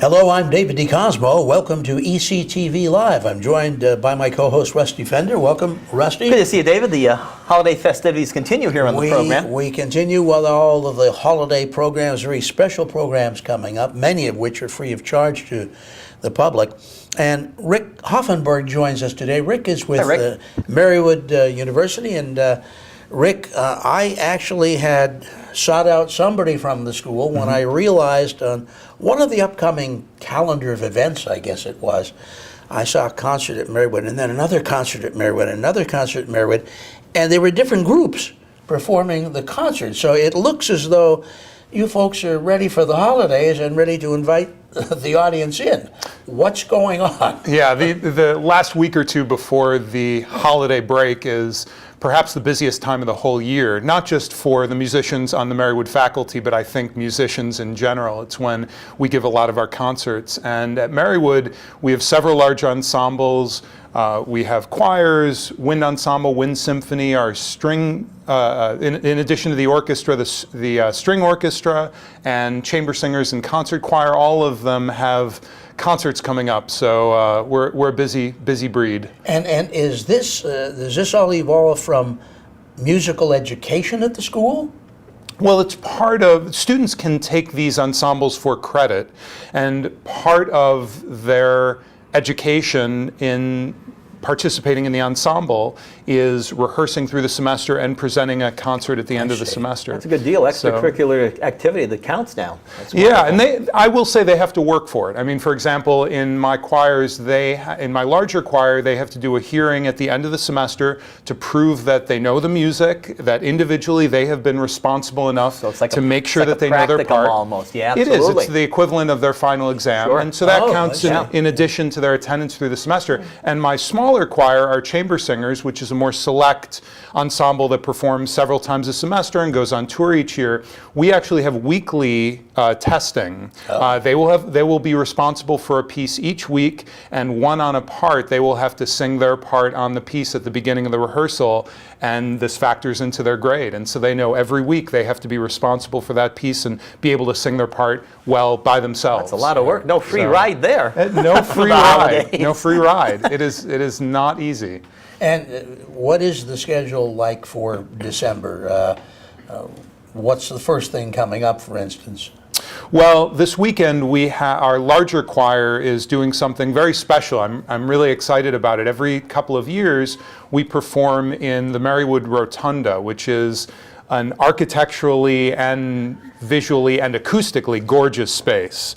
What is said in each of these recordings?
Hello, I'm David DeCosmo. Welcome to ECTV Live. I'm joined by my co-host, Rusty Fender. Welcome, Rusty. Good to see you, David. The holiday festivities continue here on the program. We continue with all of the holiday programs, very special programs coming up, many of which are free of charge to the public. And Rick Hoffenberg joins us today. Rick is with Marywood University. And Rick, I actually had sought out somebody from the school when I realized on one of the upcoming calendar of events, I guess it was, I saw a concert at Marywood, and then another concert at Marywood, another concert at Marywood, and there were different groups performing the concert. So it looks as though you folks are ready for the holidays and ready to invite the audience in. What's going on? Yeah, the last week or two before the holiday break is perhaps the busiest time of the whole year, not just for the musicians on the Marywood faculty, but I think musicians in general. It's when we give a lot of our concerts. And at Marywood, we have several large ensembles. We have choirs, wind ensemble, wind symphony, our string, in addition to the orchestra, the string orchestra and chamber singers and concert choir, all of them have concerts coming up. So we're a busy breed. And is this, does this all evolve from musical education at the school? Well, it's part of, students can take these ensembles for credit, and part of their education in participating in the ensemble is rehearsing through the semester and presenting a concert at the end of the semester. That's a good deal. Extracurricular activity that counts now. Yeah, and I will say they have to work for it. I mean, for example, in my choirs, in my larger choir, they have to do a hearing at the end of the semester to prove that they know the music, that individually they have been responsible enough to make sure that they know their part. Almost, yeah, absolutely. It is. It's the equivalent of their final exam, and so that counts in addition to their attendance through the semester. And my smaller choir, our chamber singers, which is a more select ensemble that performs several times a semester and goes on tour each year, we actually have weekly testing. They will be responsible for a piece each week, and one on a part, they will have to sing their part on the piece at the beginning of the rehearsal, and this factors into their grade. And so they know every week they have to be responsible for that piece and be able to sing their part well by themselves. That's a lot of work. No free ride there. No free ride. No free ride. It is not easy. And what is the schedule like for December? What's the first thing coming up, for instance? Well, this weekend our larger choir is doing something very special. I'm really excited about it. Every couple of years, we perform in the Marywood Rotunda, which is an architecturally and visually and acoustically gorgeous space.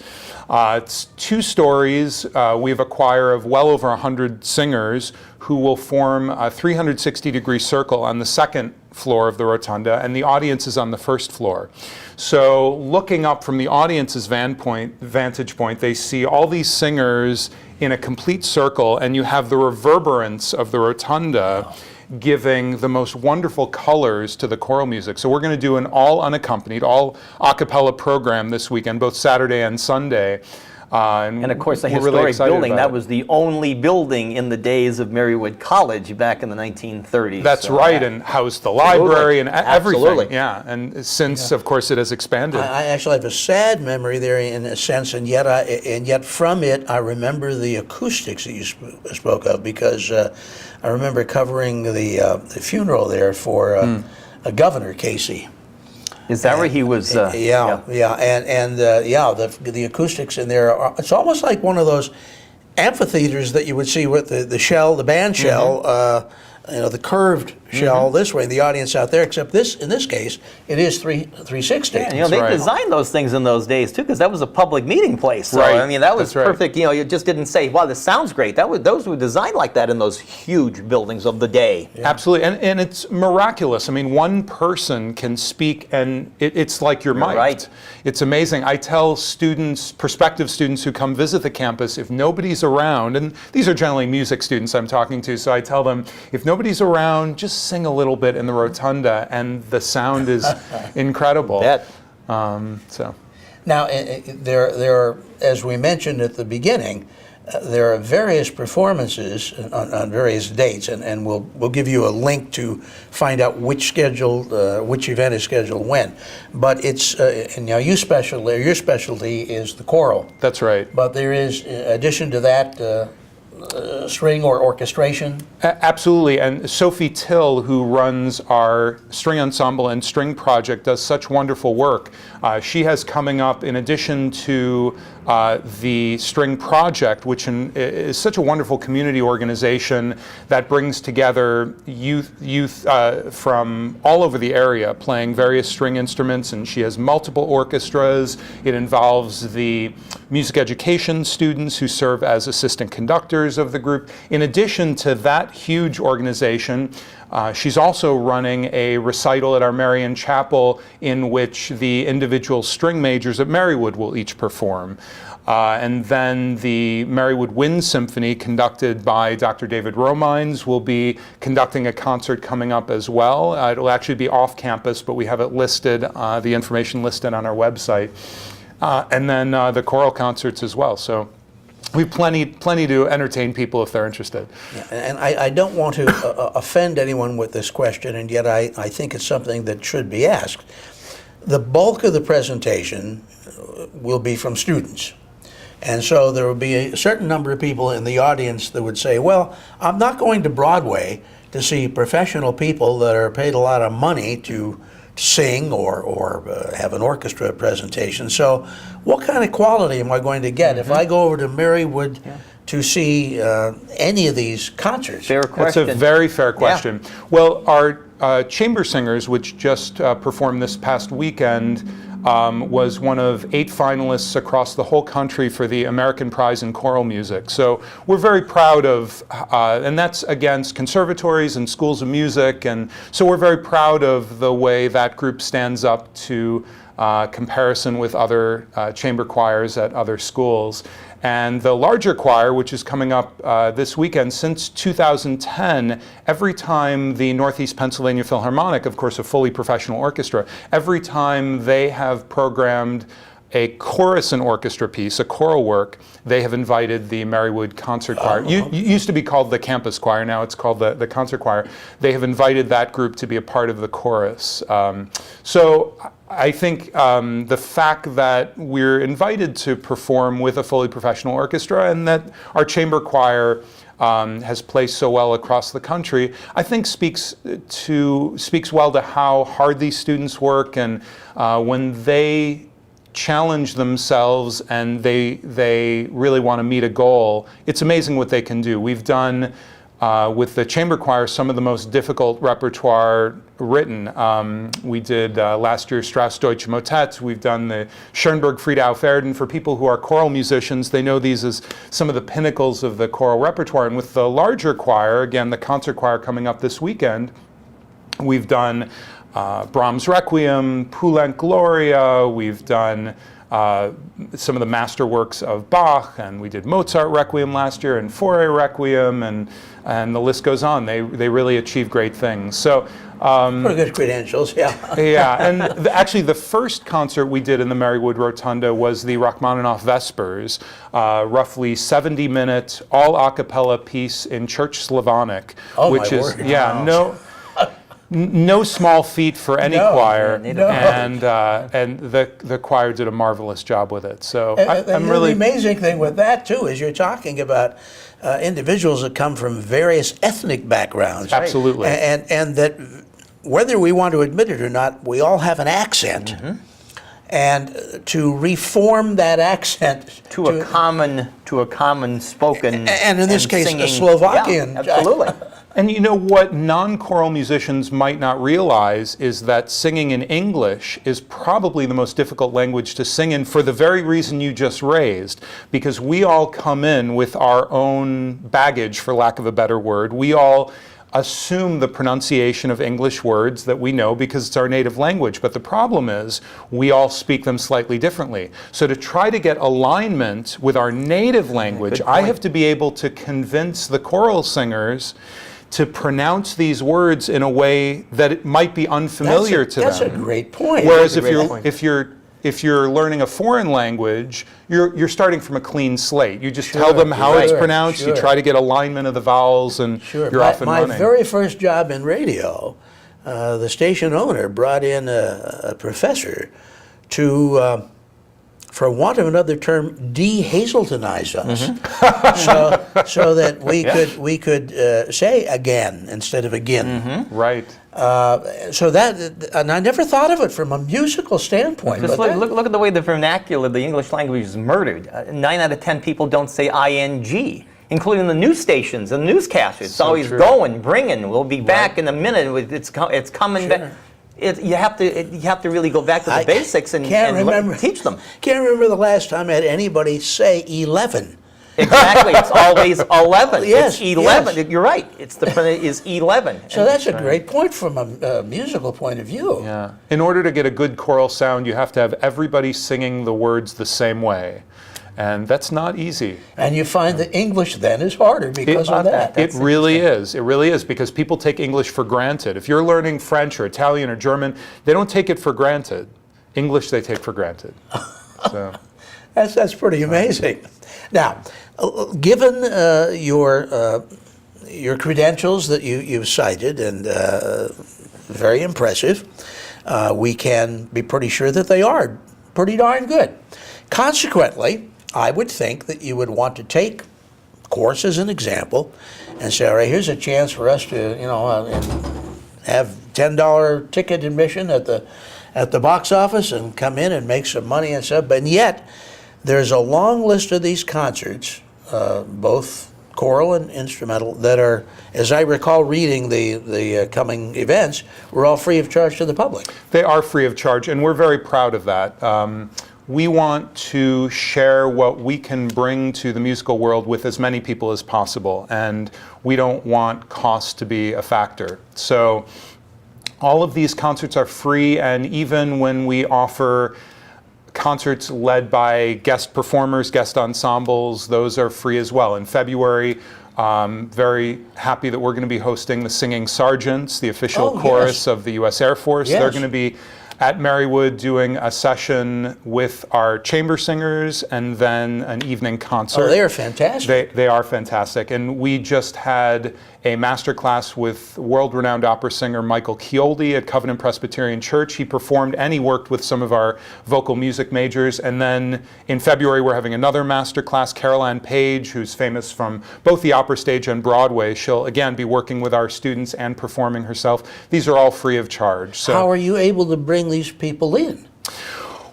It's 2 stories. We have a choir of well over 100 singers who will form a 360-degree circle on the second floor of the rotunda, and the audience is on the first floor. So looking up from the audience's vantage point, they see all these singers in a complete circle, and you have the reverberance of the rotunda giving the most wonderful colors to the choral music. So we're going to do an all unaccompanied, all a cappella program this weekend, both Saturday and Sunday. And of course, the historic building, that was the only building in the days of Marywood College back in the 1930s. That's right, and housed the library and everything. Yeah, and since, of course, it has expanded. I actually have a sad memory there in a sense, and yet from it, I remember the acoustics that you spoke of, because I remember covering the funeral there for Governor Casey. Is that where he was? And the acoustics in there it's almost like one of those amphitheaters that you would see with the band shell, the curved shell this way, and the audience out there. Except in this case, it is 360. Yeah, they designed those things in those days too, because that was a public meeting place. So, I mean, that was perfect. You just didn't say, "Wow, this sounds great." Those were designed like that in those huge buildings of the day. Yeah. Absolutely, and it's miraculous. I mean, one person can speak, and it's like you're mic'd. Right. It's amazing. I tell students, prospective students who come visit the campus, if nobody's around, and these are generally music students I'm talking to, so I tell them, if nobody's around, just sing a little bit in the rotunda, and the sound is incredible. Bet. So. Now, there are, as we mentioned at the beginning, there are various performances on various dates, and we'll give you a link to find out which event is scheduled when. But it's and now your specialty is the choral. That's right. But there is, in addition to that, string or orchestration? Absolutely, and Sophie Till, who runs our string ensemble and string project, does such wonderful work. She has coming up, in addition to the string project, which is such a wonderful community organization that brings together youth from all over the area playing various string instruments, and she has multiple orchestras. It involves the music education students who serve as assistant conductors of the group. In addition to that huge organization, she's also running a recital at our Marian Chapel in which the individual string majors at Marywood will each perform. And then the Marywood Wind Symphony, conducted by Dr. David Romines, will be conducting a concert coming up as well. It'll actually be off campus, but we have it listed, the information listed on our website. And then the choral concerts as well. So we've plenty to entertain people if they're interested. Yeah, and I don't want to offend anyone with this question, and yet I think it's something that should be asked. The bulk of the presentation will be from students. And so there will be a certain number of people in the audience that would say, well, I'm not going to Broadway to see professional people that are paid a lot of money to sing or have an orchestra presentation. So what kind of quality am I going to get if I go over to Marywood to see any of these concerts? Fair question. That's a very fair question. Yeah. Well, our chamber singers, which just performed this past weekend, was one of 8 finalists across the whole country for the American Prize in Choral Music. So we're very proud of, and that's against conservatories and schools of music, and so we're very proud of the way that group stands up to comparison with other chamber choirs at other schools. And the larger choir, which is coming up this weekend, since 2010, every time the Northeast Pennsylvania Philharmonic, of course a fully professional orchestra, every time they have programmed a chorus and orchestra piece, a choral work, they have invited the Marywood Concert Choir. It used to be called the Campus Choir, now it's called the Concert Choir. They have invited that group to be a part of the chorus. So I think the fact that we're invited to perform with a fully professional orchestra and that our chamber choir has placed so well across the country, I think speaks well to how hard these students work, and when they challenge themselves and they really want to meet a goal, it's amazing what they can do. We've done with the chamber choir some of the most difficult repertoire written. We did last year Strauss Deutsche Motet. We've done the Schoenberg Friede auf Erden. For people who are choral musicians, they know these as some of the pinnacles of the choral repertoire. And with the larger choir, again the concert choir coming up this weekend, we've done Brahms Requiem, Poulenc Gloria, we've done some of the masterworks of Bach, and we did Mozart Requiem last year and Fauré Requiem, and the list goes on. They really achieve great things. So pretty good credentials, yeah. Yeah, and actually the first concert we did in the Marywood Rotunda was the Rachmaninoff Vespers, roughly 70-minute all a cappella piece in Church Slavonic, which is no small feat for any choir, and the choir did a marvelous job with it. So I'm really. The amazing thing with that too is you're talking about individuals that come from various ethnic backgrounds. Absolutely, and that whether we want to admit it or not, we all have an accent. Mm-hmm. And to reform that accent to a common spoken, and in this case singing, a Slovakian, yeah, absolutely. And you know what non-choral musicians might not realize is that singing in English is probably the most difficult language to sing in for the very reason you just raised, because we all come in with our own baggage, for lack of a better word. We all assume the pronunciation of English words that we know because it's our native language. But the problem is we all speak them slightly differently. So to try to get alignment with our native language, I have to be able to convince the choral singers to pronounce these words in a way that it might be unfamiliar to them. That's a great point. Whereas if you're if you're learning a foreign language, you're starting from a clean slate. You just tell them how it's pronounced. You try to get alignment of the vowels, and you're off and running. My very first job in radio, the station owner brought in a professor to, for want of another term, de-Hazeltonize us, so that we could say again instead of again. Right. So that, and I never thought of it from a musical standpoint. Just look at the way the vernacular, the English language is murdered. 9 out of 10 people don't say ing, including the news stations and newscasters. It's always going, bringing. We'll be back in a minute. It's coming back. You have to really go back to the basics and teach them. Can't remember the last time I had anybody say 11. Exactly, it's always 11. Yes, it's 11. yes. You're right. Is 11. So that's a great point from a musical point of view. Yeah. In order to get a good choral sound, you have to have everybody singing the words the same way. And that's not easy. And you find that English then is harder because of that. It really is. It really is, because people take English for granted. If you're learning French or Italian or German, they don't take it for granted. English they take for granted. So. That's pretty amazing. Now, given your credentials that you've cited, and very impressive, we can be pretty sure that they are pretty darn good. Consequently, I would think that you would want to take course as an example and say, all right, here's a chance for us to, have $10 ticket admission at the box office and come in and make some money and stuff. But yet, there's a long list of these concerts, both choral and instrumental, that are, as I recall reading the coming events, were all free of charge to the public. They are free of charge, and we're very proud of that. We want to share what we can bring to the musical world with as many people as possible, and we don't want cost to be a factor. So all of these concerts are free, and even when we offer concerts led by guest performers, guest ensembles, those are free as well. In February, very happy that we're going to be hosting the Singing Sergeants, the official chorus of the U.S. Air Force. They're going to be at Marywood doing a session with our chamber singers and then an evening concert. Oh, they are fantastic. They are fantastic. And we just had a master class with world-renowned opera singer Michael Chioldi at Covenant Presbyterian Church. He performed and he worked with some of our vocal music majors. And then in February, we're having another master class. Carol Ann Page, who's famous from both the opera stage and Broadway, she'll again be working with our students and performing herself. These are all free of charge. So, how are you able to bring these people in?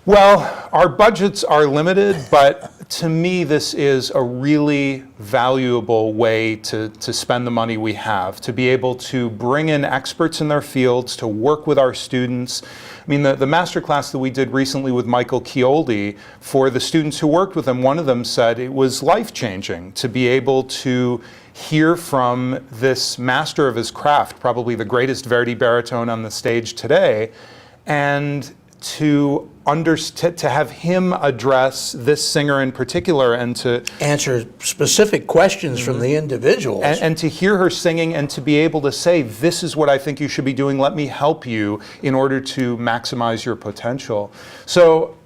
Well, our budgets are limited, but to me this is a really valuable way to spend the money we have, to be able to bring in experts in their fields, to work with our students. I mean, the master class that we did recently with Michael Chioldi, for the students who worked with him, one of them said it was life-changing to be able to hear from this master of his craft, probably the greatest Verdi baritone on the stage today, and to have him address this singer in particular and to answer specific questions from the individuals. And to hear her singing and to be able to say, this is what I think you should be doing, let me help you in order to maximize your potential. So,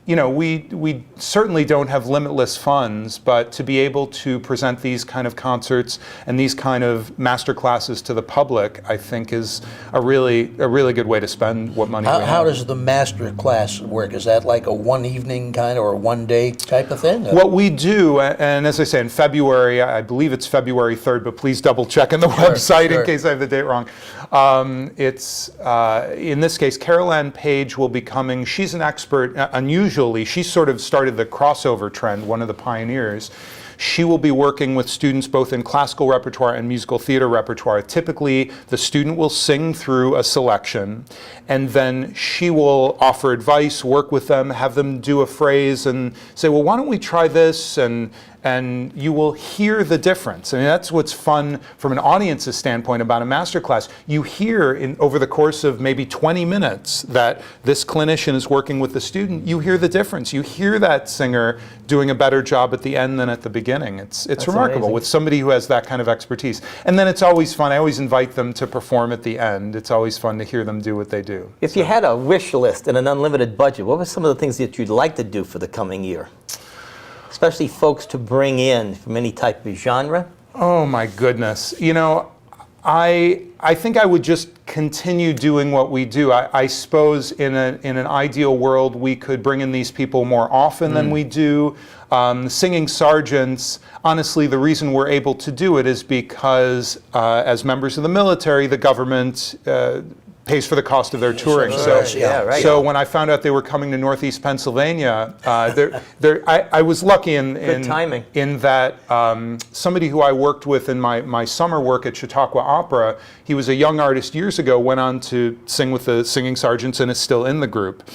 we certainly don't have limitless funds, but to be able to present these kind of concerts and these kind of master classes to the public, I think is a really good way to spend what money we have. How does the master class work? Is that like a one evening kind or a one day type of thing? What we do, and as I say, in February, I believe it's February 3rd, but please double check on the website in case I have the date wrong. It's, in this case, Carol Ann Page will be coming. She's an expert, unusually, she sort of started the crossover trend, one of the pioneers. She will be working with students both in classical repertoire and musical theater repertoire. Typically, the student will sing through a selection, and then she will offer advice, work with them, have them do a phrase, and say, well, why don't we try this? And you will hear the difference. I mean, that's what's fun from an audience's standpoint about a masterclass. You hear over the course of maybe 20 minutes that this clinician is working with the student. You hear the difference. You hear that singer doing a better job at the end than at the beginning. beginning. It's That's remarkable amazing. with somebody who has that kind of expertise. And then it's always fun. I always invite them to perform at the end. It's always fun to hear them do what they do. If you had a wish list and an unlimited budget, what were some of the things that you'd like to do for the coming year? Especially folks to bring in from any type of genre? Oh my goodness. You know, I think I would just continue doing what we do. I suppose in an ideal world we could bring in these people more often than we do. Singing sergeants, honestly, the reason we're able to do it is because as members of the military, the government pays for the cost of their touring. So when I found out they were coming to Northeast Pennsylvania, I was lucky Good timing. in that somebody who I worked with in my summer work at Chautauqua Opera, he was a young artist years ago, went on to sing with the Singing Sergeants and is still in the group.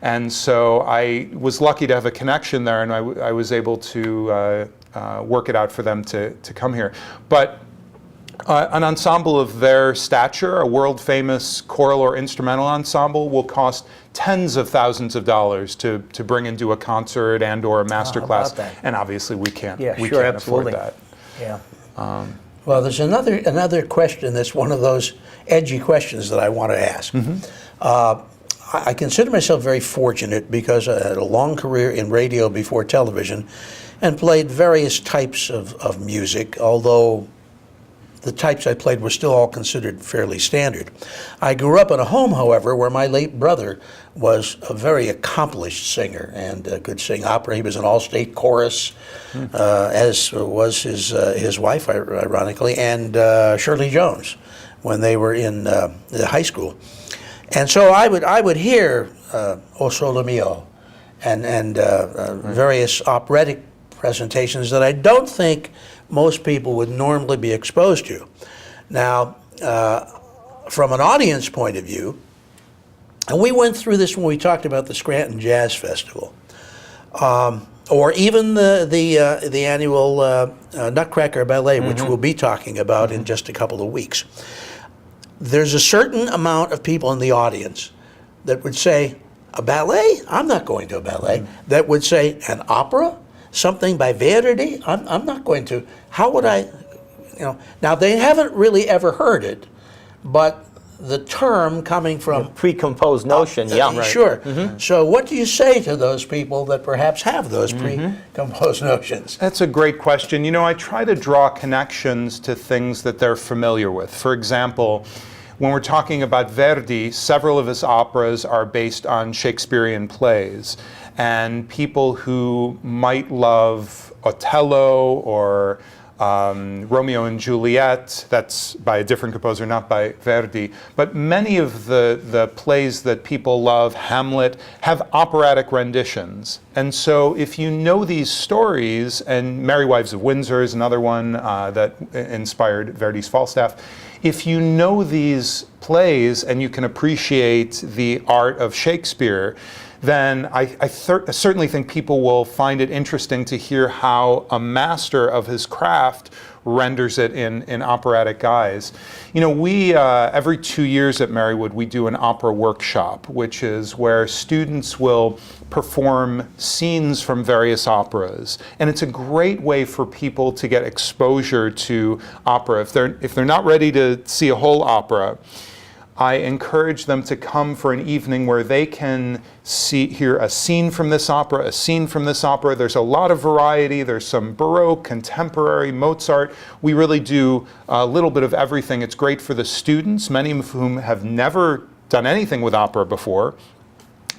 And so I was lucky to have a connection there, and I was able to work it out for them to come here. But an ensemble of their stature, a world-famous choral or instrumental ensemble, will cost tens of thousands of dollars to bring and do a concert and or a master class. And obviously we can't afford that. Yeah. Well, there's another question that's one of those edgy questions that I want to ask. I consider myself very fortunate because I had a long career in radio before television and played various types of music, although the types I played were still all considered fairly standard. I grew up in a home, however, where my late brother was a very accomplished singer and could sing opera. He was an all-state chorus, as was his wife, ironically, and Shirley Jones when they were in the high school. And so I would hear O Sole Mio and various operatic presentations that I don't think most people would normally be exposed to. Now, from an audience point of view, and we went through this when we talked about the Scranton Jazz Festival, or even the annual Nutcracker Ballet, which we'll be talking about in just a couple of weeks. There's a certain amount of people in the audience that would say, a ballet? I'm not going to a ballet. That would say, an opera? Something by Verdi? I'm not going to. How would I, Now, they haven't really ever heard it, but the term coming from Pre-composed notion, yeah. Sure. So what do you say to those people that perhaps have those pre-composed notions? That's a great question. You know, I try to draw connections to things that they're familiar with. For example, when we're talking about Verdi, several of his operas are based on Shakespearean plays. And people who might love Othello or Romeo and Juliet, that's by a different composer, not by Verdi, but many of the plays that people love, Hamlet, have operatic renditions. And so if you know these stories, and Merry Wives of Windsor is another one that inspired Verdi's Falstaff, if you know these plays and you can appreciate the art of Shakespeare, then I certainly think people will find it interesting to hear how a master of his craft renders it in operatic guise. You know, we, every 2 years at Marywood, we do an opera workshop, which is where students will perform scenes from various operas. And it's a great way for people to get exposure to opera. If they're not ready to see a whole opera, I encourage them to come for an evening where they can hear a scene from this opera, a scene from this opera. There's a lot of variety. There's some Baroque, contemporary, Mozart. We really do a little bit of everything. It's great for the students, many of whom have never done anything with opera before.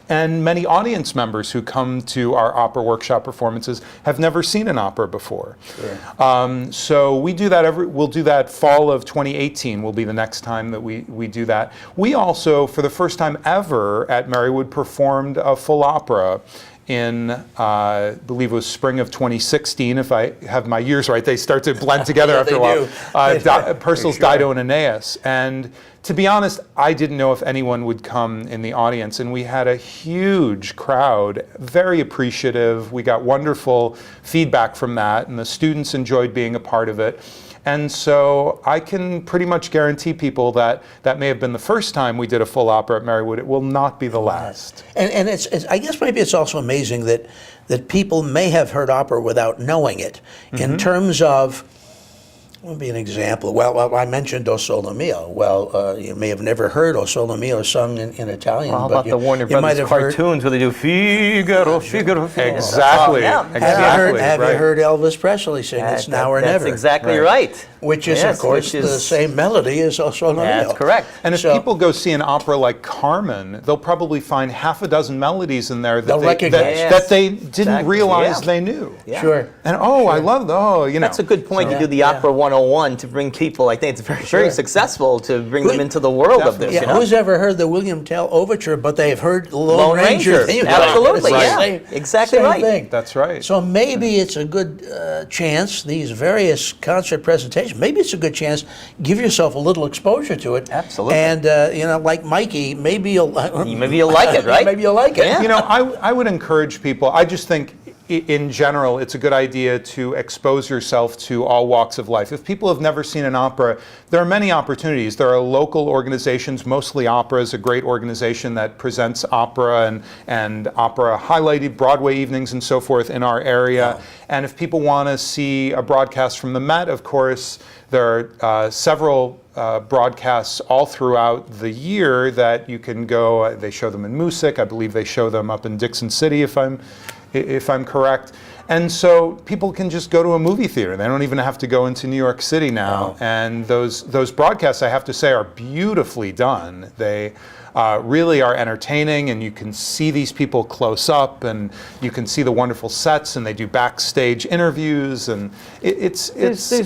And many audience members who come to our opera workshop performances have never seen an opera before. Sure. So we do that we'll do that fall of 2018 will be the next time that we do that. We also, for the first time ever at Marywood, performed a full opera in, I believe it was spring of 2016, if I have my years right. They start to blend together after a while. Purcell's Dido and Aeneas. And to be honest, I didn't know if anyone would come in the audience, and we had a huge crowd, very appreciative. We got wonderful feedback from that, and the students enjoyed being a part of it. And so I can pretty much guarantee people that that may have been the first time we did a full opera at Marywood. It will not be the last. And it's I guess maybe it's also amazing that people may have heard opera without knowing it. In terms of, what would be an example? Well, I mentioned O Sole Mio. Well, you may have never heard O Sole Mio sung in Italian. Well, how but about the Warner Brothers cartoons where they do Figaro, Figaro, Figaro? Exactly. Yeah. Have you heard Elvis Presley sing It's Now or Never? That's exactly right. Which is, of course, the same melody as O Sole Mio. That's correct. And if people go see an opera like Carmen, they'll probably find half a dozen melodies in there that they didn't realize they knew. Yeah. Sure. And I love That's a good point. You do the Opera 101 to bring people. I think it's very successful to bring them into the world of this. Yeah. Who's ever heard the William Tell Overture, but they've heard Lone Ranger? Absolutely, exactly right. Thing. That's right. So maybe it's a good chance, these various concert presentations, maybe it's a good chance, give yourself a little exposure to it. Absolutely. And, like Mikey, maybe you'll like it, right? Maybe you'll like it. Yeah. I would encourage people, I just think in general, it's a good idea to expose yourself to all walks of life. If people have never seen an opera, there are many opportunities. There are local organizations, mostly Opera is a great organization that presents opera and opera highlighted Broadway evenings and so forth in our area. And if people want to see a broadcast from the Met, of course, there are several broadcasts all throughout the year that you can go. They show them in Moosic. I believe they show them up in Dixon City, if I'm correct. And so people can just go to a movie theater. They don't even have to go into New York City now. And those broadcasts, I have to say, are beautifully done. They really are entertaining, and you can see these people close up, and you can see the wonderful sets, and they do backstage interviews, and there's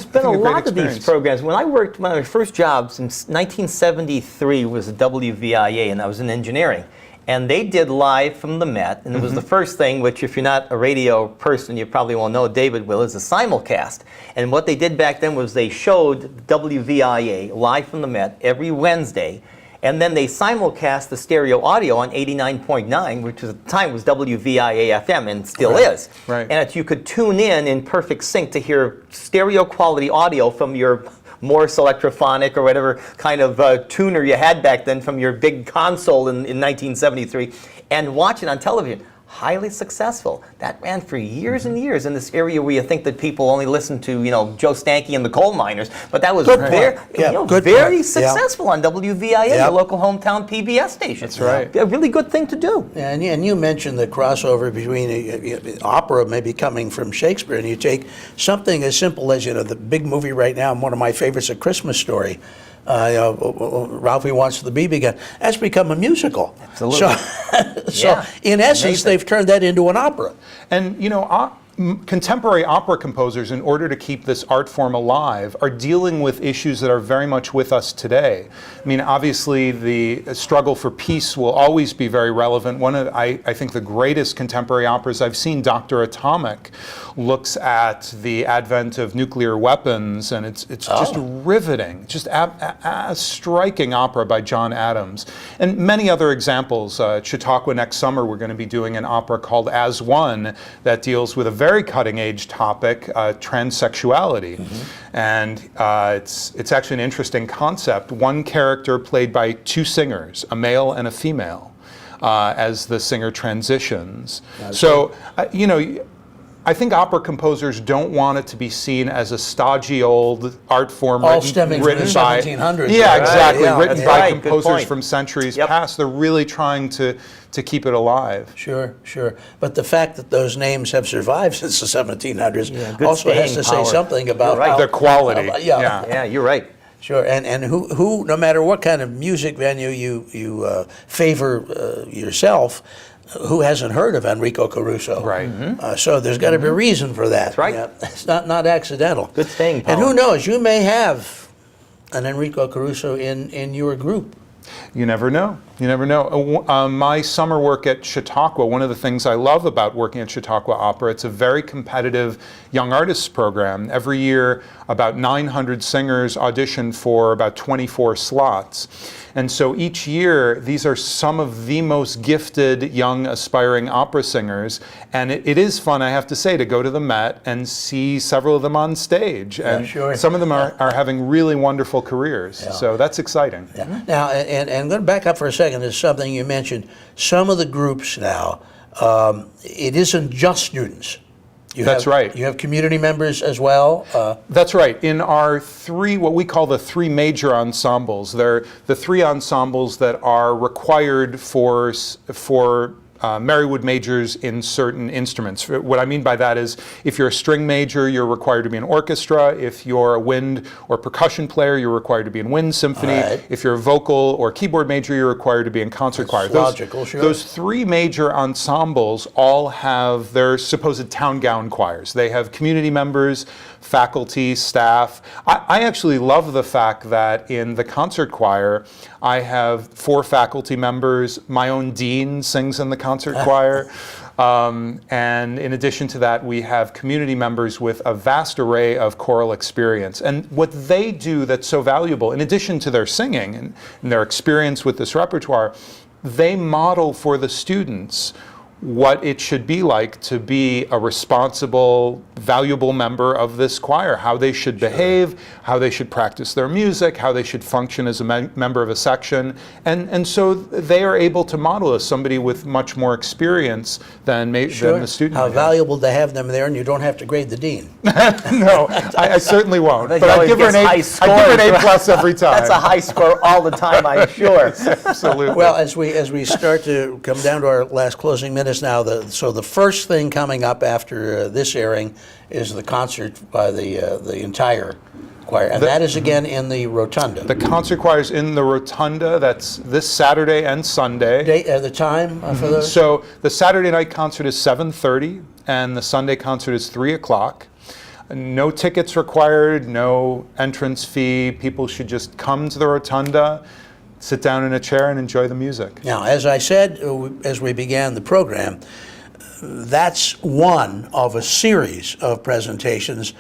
been a lot of these programs. When my first job since 1973 was at WVIA, and I was in engineering. And they did Live from the Met, and it was the first thing, which if you're not a radio person, you probably won't know, David will, is a simulcast. And what they did back then was they showed WVIA, Live from the Met, every Wednesday, and then they simulcast the stereo audio on 89.9, which at the time was WVIA FM, and still is. Right. And you could tune in perfect sync to hear stereo quality audio from your Morse electrophonic or whatever kind of tuner you had back then from your big console in 1973, and watch it on television. Highly successful. That ran for years and years in this area where you think that people only listen to, Joe Stanky and the coal miners, but that was very successful on WVIA, your local hometown PBS station. That's right. A really good thing to do. Yeah, and you mentioned the crossover between opera maybe coming from Shakespeare, and you take something as simple as, the big movie right now, one of my favorites, A Christmas Story. Ralphie Wants the BB Gun. That's become a musical. Absolutely. So in essence, they've turned that into an opera. And contemporary opera composers, in order to keep this art form alive, are dealing with issues that are very much with us today. I mean, obviously, the struggle for peace will always be very relevant. One of, I think, the greatest contemporary operas I've seen, Dr. Atomic, looks at the advent of nuclear weapons, and it's just riveting, just a striking opera by John Adams. And many other examples. Chautauqua next summer, we're going to be doing an opera called As One that deals with a very cutting-edge topic, transsexuality. And it's actually an interesting concept. One character played by two singers, a male and a female, as the singer transitions. So, I think opera composers don't want it to be seen as a stodgy old art form stemming from the 1700s. Yeah, exactly. Yeah, written by composers from centuries past. They're really trying to keep it alive. Sure. But the fact that those names have survived since the 1700s also has to say something about their quality. Yeah, you're right. Sure, and who, no matter what kind of music venue you favor yourself, who hasn't heard of Enrico Caruso? Right. So there's got to be a reason for that. That's right. Yeah, it's not accidental. Good thing, Paul. And who knows, you may have an Enrico Caruso in your group. You never know. You never know. My summer work at Chautauqua, one of the things I love about working at Chautauqua Opera, it's a very competitive young artists program. Every year, about 900 singers audition for about 24 slots. And so each year, these are some of the most gifted young aspiring opera singers. And it is fun, I have to say, to go to the Met and see several of them on stage. And sure. some of them are having really wonderful careers. Yeah. So that's exciting. Yeah. Now, and going to back up for a second, there's something you mentioned. Some of the groups now, it isn't just students. That's right. You have community members as well? That's right. In our three, what we call the three major ensembles, they're the three ensembles that are required for Marywood majors in certain instruments. What I mean by that is, if you're a string major, you're required to be in orchestra. If you're a wind or percussion player, you're required to be in wind symphony. Right. If you're a vocal or keyboard major, you're required to be in concert choir. Logical, sure. Those three major ensembles all have their supposed town gown choirs. They have community members, faculty, staff. I actually love the fact that in the concert choir, I have 4 faculty members. My own dean sings in the concert choir. And in addition to that, we have community members with a vast array of choral experience. And what they do that's so valuable, in addition to their singing and their experience with this repertoire, they model for the students what it should be like to be a responsible, valuable member of this choir, how they should behave, how they should practice their music, how they should function as a member of a section. And so they are able to model as somebody with much more experience than the student. How valuable to have them there, and you don't have to grade the dean. No, I certainly won't. But I I give her an A plus every time. That's a high score all the time, I'm sure. Absolutely. Well, as we start to come down to our last closing minutes now, so the first thing coming up after this airing is the concert by the entire choir, and that is again in the Rotunda. The concert choir is in the Rotunda. That's this Saturday and Sunday. The time for those? So the Saturday night concert is 7:30, and the Sunday concert is 3 o'clock. No tickets required, no entrance fee. People should just come to the Rotunda, sit down in a chair, and enjoy the music. Now, as I said as we began the program, that's one of a series of presentations,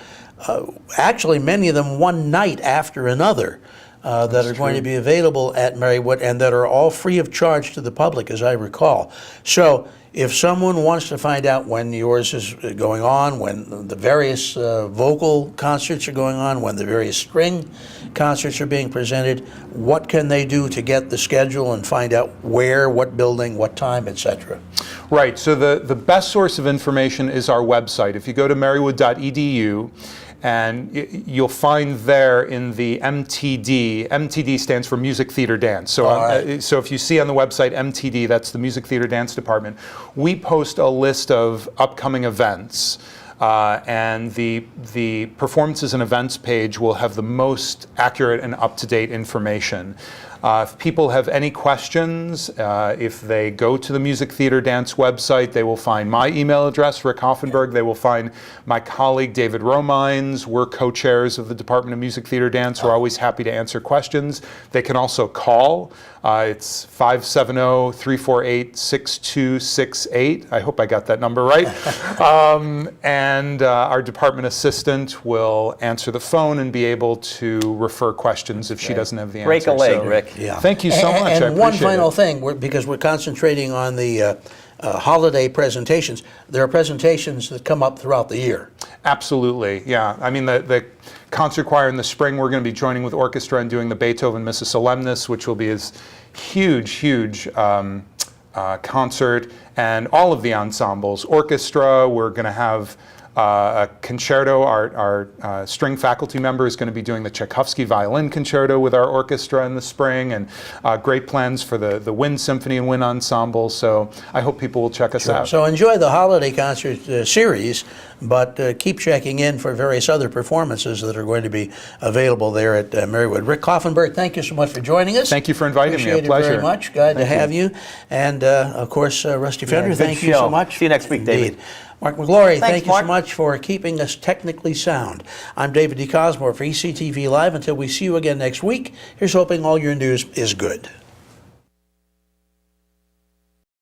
actually many of them one night after another, that are going to be available at Marywood, and that are all free of charge to the public, as I recall. So if someone wants to find out when yours is going on, when the various vocal concerts are going on, when the various string concerts are being presented, what can they do to get the schedule and find out where, what building, what time, etc.? Right, so the best source of information is our website. If you go to marywood.edu, and you'll find there in the MTD stands for Music Theater Dance. So, so if you see on the website MTD, that's the Music Theater Dance Department, we post a list of upcoming events. And the performances and events page will have the most accurate and up-to-date information. If people have any questions, if they go to the Music Theater Dance website, they will find my email address, Rick Hoffenberg. They will find my colleague, David Romines. We're co-chairs of the Department of Music Theater Dance. We're always happy to answer questions. They can also call. It's 570-348-6268. I hope I got that number right. And our department assistant will answer the phone and be able to refer questions if she doesn't have the answer. Break a leg, Rick. Yeah. Thank you so much. I And one appreciate final it. thing, because we're concentrating on the holiday presentations, there are presentations that come up throughout the year. Absolutely, yeah. I mean, the concert choir in the spring, we're going to be joining with orchestra and doing the Beethoven Missa Solemnis, which will be a huge concert, and all of the ensembles. Orchestra, we're going to have a concerto. Our string faculty member is going to be doing the Tchaikovsky violin concerto with our orchestra in the spring, and great plans for the wind symphony and wind ensemble. So I hope people will check us out. So enjoy the holiday concert series, but keep checking in for various other performances that are going to be available there at Marywood. Rick Hoffenberg, thank you so much for joining us. Thank you for inviting me. A Appreciate pleasure. it very much. Glad to have you. And of course, Rusty Fender, thank you so much. See you next week, David. Indeed. Mark McGlory, Thanks, thank you Mark. so much for keeping us technically sound. I'm David D. Cosmore for ECTV Live. Until we see you again next week, here's hoping all your news is good.